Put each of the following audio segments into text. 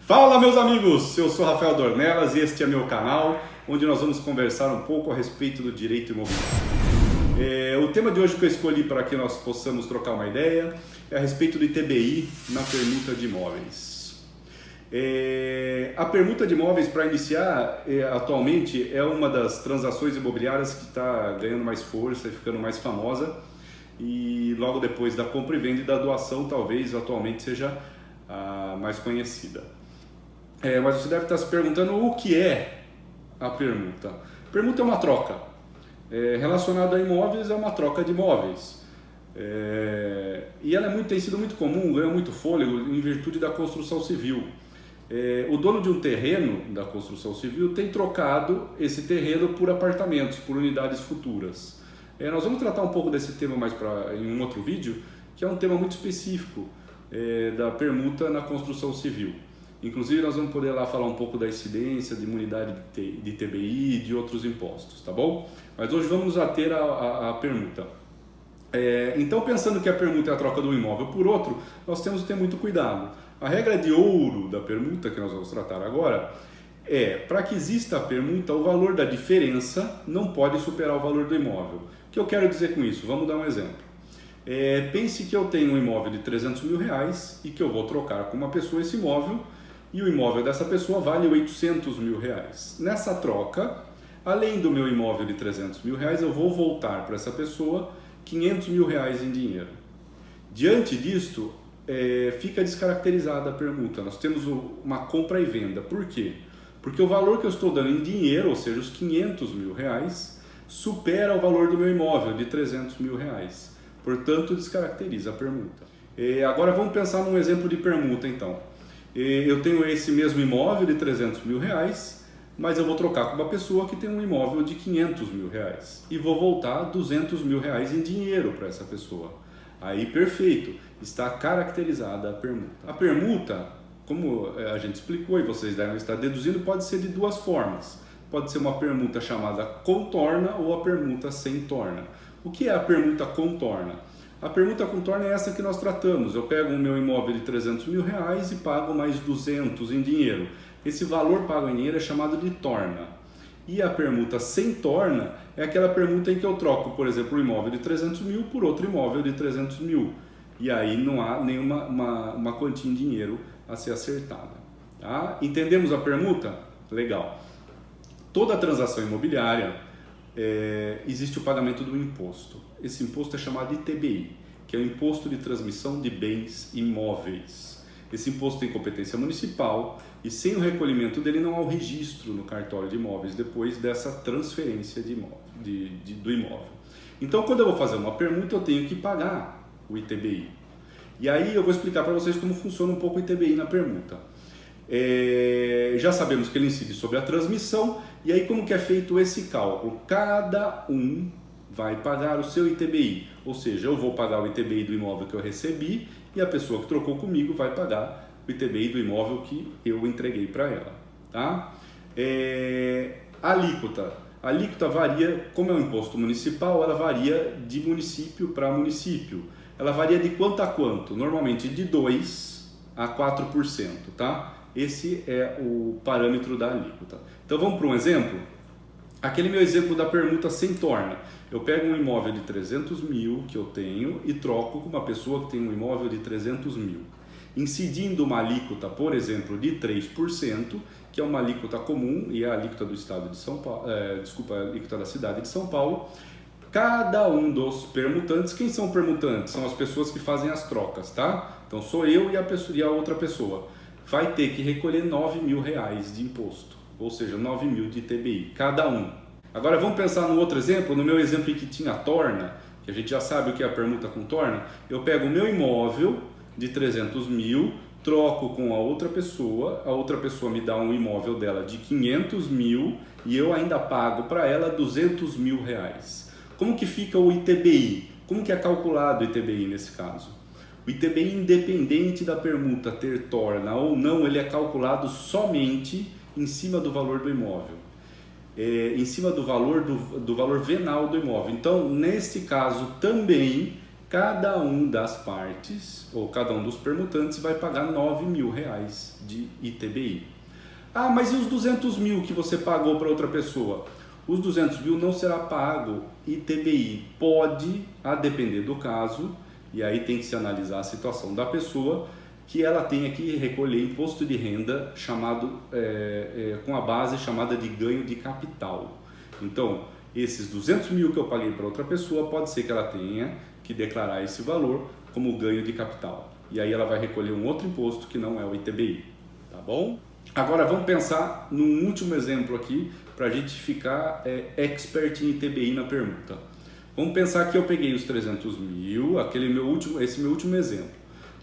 Fala, meus amigos, eu sou Rafael Dornelas e este é meu canal, onde nós vamos conversar um pouco a respeito do direito imobiliário. O tema de hoje que eu escolhi para que nós possamos trocar uma ideia é a respeito do ITBI na permuta de imóveis. A permuta de imóveis, para iniciar, atualmente é uma das transações imobiliárias que está ganhando mais força e ficando mais famosa, e logo depois da compra e venda e da doação, talvez atualmente seja a mais conhecida. Mas você deve estar se perguntando o que é a permuta. Permuta é uma troca. Relacionada a imóveis, é uma troca de imóveis. E ela tem sido muito comum, ganha muito fôlego em virtude da construção civil. O dono de um terreno da construção civil tem trocado esse terreno por apartamentos, por unidades futuras. Nós vamos tratar um pouco desse tema em um outro vídeo, que é um tema muito específico da permuta na construção civil. Inclusive nós vamos poder lá falar um pouco da incidência, de imunidade de TBI e de outros impostos, tá bom? Mas hoje vamos nos ater à permuta. Então, pensando que a permuta é a troca de um imóvel por outro, nós temos que ter muito cuidado. A regra de ouro da permuta, que nós vamos tratar agora, para que exista a permuta, o valor da diferença não pode superar o valor do imóvel. O que eu quero dizer com isso? Vamos dar um exemplo. Pense que eu tenho um imóvel de R$300 mil e que eu vou trocar com uma pessoa esse imóvel, e o imóvel dessa pessoa vale R$800 mil. Nessa troca, além do meu imóvel de R$300 mil, eu vou voltar para essa pessoa R$500 mil em dinheiro. Diante disto, fica descaracterizada a permuta. Nós temos uma compra e venda. Por quê? Porque o valor que eu estou dando em dinheiro, ou seja, os R$500 mil, supera o valor do meu imóvel de R$300 mil. Portanto, descaracteriza a permuta. Agora vamos pensar num exemplo de permuta, então. Eu tenho esse mesmo imóvel de R$300 mil, mas eu vou trocar com uma pessoa que tem um imóvel de R$500 mil e vou voltar R$200 mil em dinheiro para essa pessoa. Aí, perfeito, está caracterizada a permuta. A permuta, como a gente explicou e vocês devem estar deduzindo, pode ser de duas formas. Pode ser uma permuta chamada contorna ou a permuta sem torna. O que é a permuta contorna? A permuta contorna é essa que nós tratamos. Eu pego o meu imóvel de R$300 mil e pago mais 200 em dinheiro. Esse valor pago em dinheiro é chamado de torna. E a permuta sem torna é aquela permuta em que eu troco, por exemplo, um imóvel de R$300 mil por outro imóvel de R$300 mil. E aí não há nenhuma uma quantia em dinheiro a ser acertada. Tá? Entendemos a permuta? Legal. Toda transação imobiliária existe o pagamento do imposto. Esse imposto é chamado de ITBI, que é o Imposto de Transmissão de Bens Imóveis. Esse imposto tem competência municipal e sem o recolhimento dele não há o registro no cartório de imóveis depois dessa transferência do imóvel. Então, quando eu vou fazer uma permuta, eu tenho que pagar o ITBI. E aí eu vou explicar para vocês como funciona um pouco o ITBI na permuta. Já sabemos que ele incide sobre a transmissão, e aí como que é feito esse cálculo? Cada um vai pagar o seu ITBI, ou seja, eu vou pagar o ITBI do imóvel que eu recebi e a pessoa que trocou comigo vai pagar o ITBI do imóvel que eu entreguei para ela. Tá? A alíquota varia, como é um imposto municipal, ela varia de município para município. Ela varia de quanto a quanto? Normalmente de 2% a 4%, tá? Esse é o parâmetro da alíquota. Então vamos para um exemplo? Aquele meu exemplo da permuta sem torna. Eu pego um imóvel de R$300 mil que eu tenho e troco com uma pessoa que tem um imóvel de R$300 mil. Incidindo uma alíquota, por exemplo, de 3%, que é uma alíquota comum e é a alíquota do estado de São Paulo, a alíquota da cidade de São Paulo. Cada um dos permutantes, quem são permutantes? São as pessoas que fazem as trocas, tá? Então sou eu e a outra pessoa. Vai ter que recolher R$9 mil de imposto, ou seja, 9 mil de ITBI, cada um. Agora vamos pensar no outro exemplo, no meu exemplo em que tinha torna, que a gente já sabe o que é a permuta com torna. Eu pego o meu imóvel de R$300 mil, troco com a outra pessoa me dá um imóvel dela de R$500 mil e eu ainda pago para ela R$200 mil. Como que fica o ITBI? Como que é calculado o ITBI nesse caso? O ITBI, independente da permuta ter torna ou não, ele é calculado somente em cima do valor do imóvel, em cima do valor venal do imóvel. Então, neste caso também, cada um das partes, ou cada um dos permutantes, vai pagar R$9.000 de ITBI. Ah, mas e os 200 mil que você pagou para outra pessoa? Os 200 mil não será pago ITBI. Pode, a depender do caso, e aí tem que se analisar a situação da pessoa, que ela tenha que recolher imposto de renda chamado, com a base chamada de ganho de capital. Então, esses 200 mil que eu paguei para outra pessoa, pode ser que ela tenha que declarar esse valor como ganho de capital. E aí ela vai recolher um outro imposto que não é o ITBI, tá bom? Agora vamos pensar num último exemplo aqui, para a gente ficar expert em ITBI na permuta. Vamos pensar que eu peguei os 300 mil, esse meu último exemplo,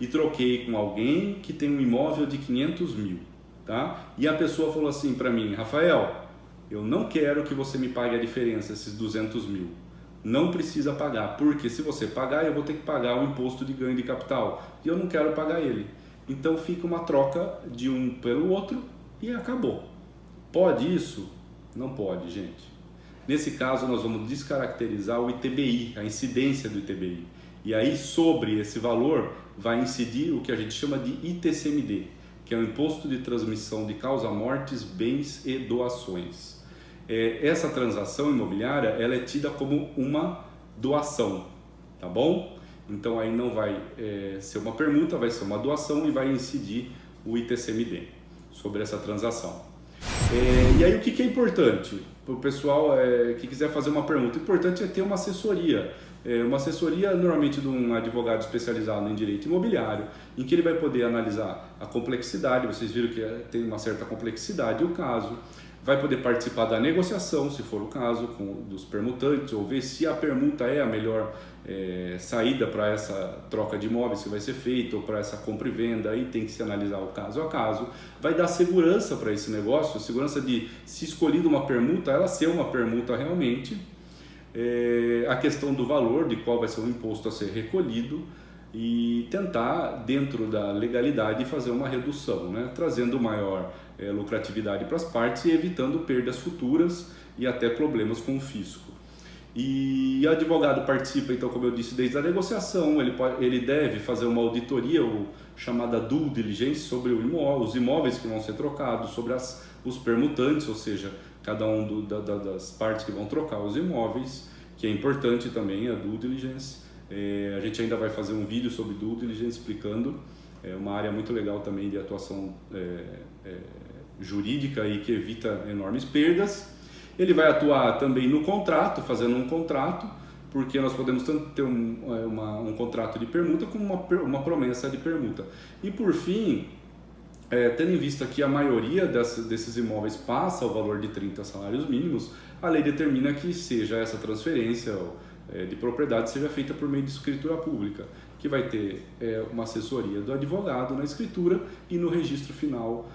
e troquei com alguém que tem um imóvel de 500 mil, tá? E a pessoa falou assim para mim: Rafael, eu não quero que você me pague a diferença, esses 200 mil. Não precisa pagar, porque se você pagar, eu vou ter que pagar o imposto de ganho de capital, e eu não quero pagar ele. Então fica uma troca de um pelo outro e acabou. Pode isso? Não pode, gente. Nesse caso, nós vamos descaracterizar o ITBI, a incidência do ITBI. E aí, sobre esse valor, vai incidir o que a gente chama de ITCMD, que é o Imposto de Transmissão de Causa-Mortes, Bens e Doações. Essa transação imobiliária, ela é tida como uma doação, tá bom? Então, aí não vai ser uma permuta, vai ser uma doação e vai incidir o ITCMD sobre essa transação. E aí o que é importante para o pessoal que quiser fazer uma permuta? O importante é ter uma assessoria. Uma assessoria normalmente de um advogado especializado em direito imobiliário, em que ele vai poder analisar a complexidade, vocês viram que tem uma certa complexidade o caso, vai poder participar da negociação, se for o caso, dos permutantes, ou ver se a permuta é a melhor saída para essa troca de imóveis que vai ser feita, ou para essa compra e venda. Aí tem que se analisar o caso a caso. Vai dar segurança para esse negócio, segurança de, se escolhido uma permuta, ela ser uma permuta realmente. A questão do valor, de qual vai ser o imposto a ser recolhido, e tentar, dentro da legalidade, fazer uma redução, né? Trazendo maior lucratividade para as partes e evitando perdas futuras e até problemas com o fisco. E o advogado participa, então, como eu disse, desde a negociação. Ele deve fazer uma auditoria, ou chamada due diligence, sobre os imóveis que vão ser trocados, sobre os permutantes, ou seja, cada um das partes que vão trocar os imóveis, que é importante também a due diligence. A gente ainda vai fazer um vídeo sobre due diligence explicando, uma área muito legal também de atuação jurídica e que evita enormes perdas. Ele vai atuar também no contrato, fazendo um contrato, porque nós podemos tanto ter um contrato de permuta como uma promessa de permuta. E por fim, tendo em vista que a maioria desses imóveis passa o valor de 30 salários mínimos, a lei determina que seja essa transferência de propriedade seja feita por meio de escritura pública, que vai ter uma assessoria do advogado na escritura e no registro final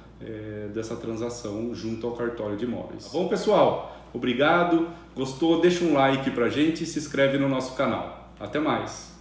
dessa transação junto ao cartório de imóveis. Tá bom, pessoal? Obrigado. Gostou? Deixa um like pra gente e se inscreve no nosso canal. Até mais!